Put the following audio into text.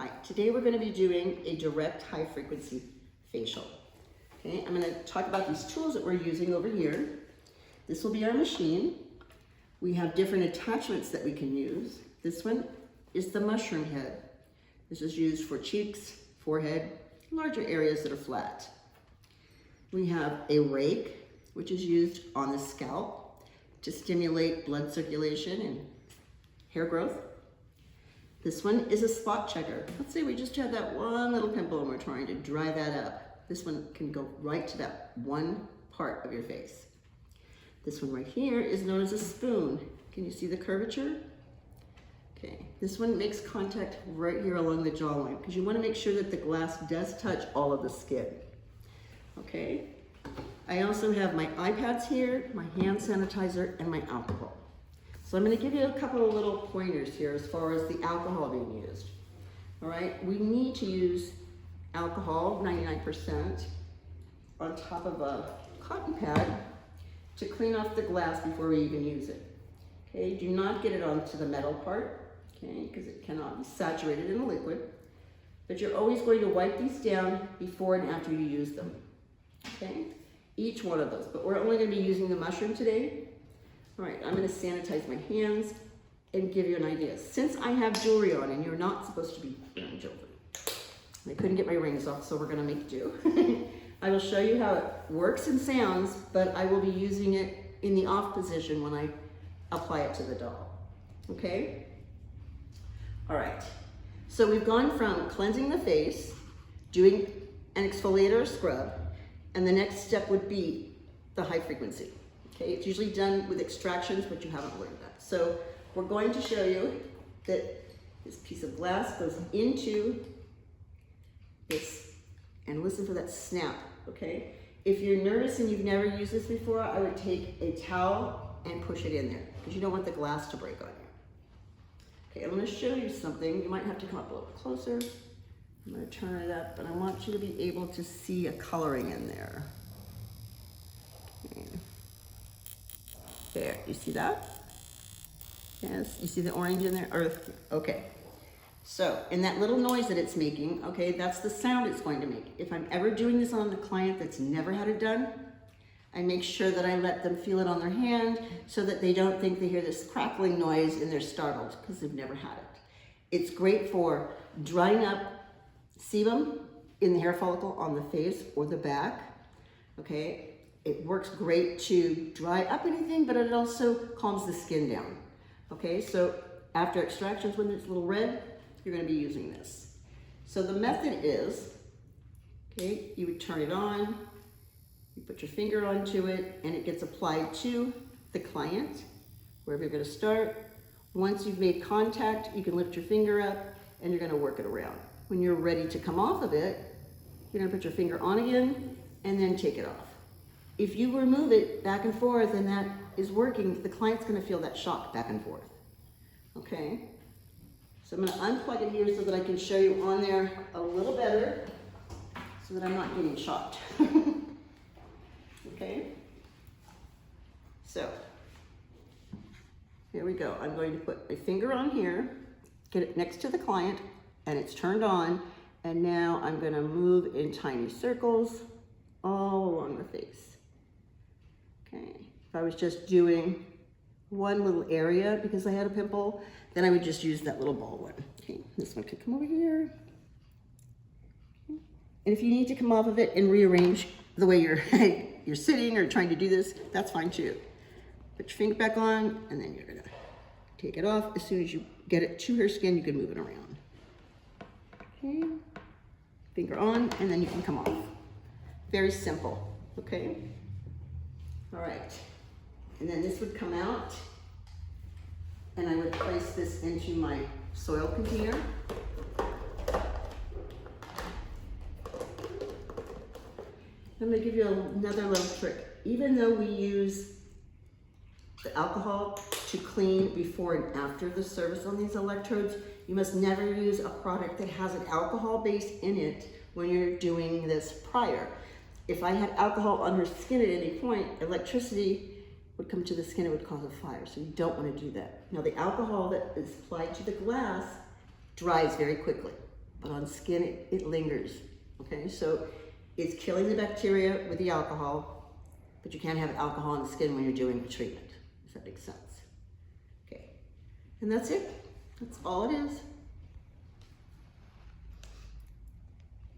Hi, today we're going to be doing a direct high frequency facial. Okay, I'm going to talk about these tools that we're using over here. This will be our machine. We have different attachments that we can use. This one is the mushroom head. This is used for cheeks, forehead, larger areas that are flat. We have a rake, which is used on the scalp to stimulate blood circulation and hair growth. This one is a spot checker. Let's say we just had that one little pimple and we're trying to dry that up. This one can go right to that one part of your face. This one right here is known as a spoon. Can you see the curvature? Okay, this one makes contact right here along the jawline because you want to make sure that the glass does touch all of the skin. Okay, I also have my iPads here, my hand sanitizer, and my alcohol. So I'm going to give you a couple of little pointers here as far as the alcohol being used. All right, we need to use alcohol, 99%, on top of a cotton pad to clean off the glass before we even use it. Okay, do not get it onto the metal part, okay, because it cannot be saturated in the liquid. But you're always going to wipe these down before and after you use them. Okay, each one of those. But we're only going to be using the mushroom today. All right, I'm going to sanitize my hands and give you an idea. Since I have jewelry on, and you're not supposed to be wearing jewelry, I couldn't get my rings off, so we're going to make do. I will show you how it works and sounds, but I will be using it in the off position when I apply it to the doll. Okay? All right. So we've gone from cleansing the face, doing an exfoliator or scrub, and the next step would be the high frequency. Okay, it's usually done with extractions, but you haven't learned that. So we're going to show you that this piece of glass goes into this, and listen for that snap, okay? If you're nervous and you've never used this before, I would take a towel and push it in there because you don't want the glass to break on you. Okay, I'm gonna show you something. You might have to come up a little closer. I'm gonna turn it up, and I want you to be able to see a coloring in there. Okay. There, you see that? Yes, you see the orange in there? Okay. So, in that little noise that it's making, okay, that's the sound it's going to make. If I'm ever doing this on a client that's never had it done, I make sure that I let them feel it on their hand so that they don't think they hear this crackling noise and they're startled because they've never had it. It's great for drying up sebum in the hair follicle on the face or the back, okay? It works great to dry up anything, but it also calms the skin down. Okay, so after extractions, when it's a little red, you're going to be using this. So the method is, okay, you would turn it on, you put your finger onto it, and it gets applied to the client, wherever you're going to start. Once you've made contact, you can lift your finger up, and you're going to work it around. When you're ready to come off of it, you're going to put your finger on again, and then take it off. If you remove it back and forth and that is working, the client's going to feel that shock back and forth. Okay? So I'm going to unplug it here so that I can show you on there a little better so that I'm not getting shocked. Okay? So, here we go. I'm going to put my finger on here, get it next to the client, and it's turned on. And now I'm going to move in tiny circles all along the face. Okay, if I was just doing one little area because I had a pimple, then I would just use that little ball one. Okay, this one could come over here. Okay. And if you need to come off of it and rearrange the way you're sitting or trying to do this, that's fine too. Put your finger back on, and then you're gonna take it off. As soon as you get it to her skin, you can move it around. Okay, finger on, and then you can come off. Very simple, okay? All right, and then this would come out, and I would place this into my soil container. I'm gonna give you another little trick. Even though we use the alcohol to clean before and after the service on these electrodes, you must never use a product that has an alcohol base in it when you're doing this prior. If I had alcohol on her skin at any point, electricity would come to the skin, it would cause a fire. So you don't want to do that. Now the alcohol that is applied to the glass dries very quickly. but on skin it lingers. Okay, so it's killing the bacteria with the alcohol, but you can't have alcohol on the skin when you're doing the treatment. Does that make sense? Okay, and that's it. That's all it is.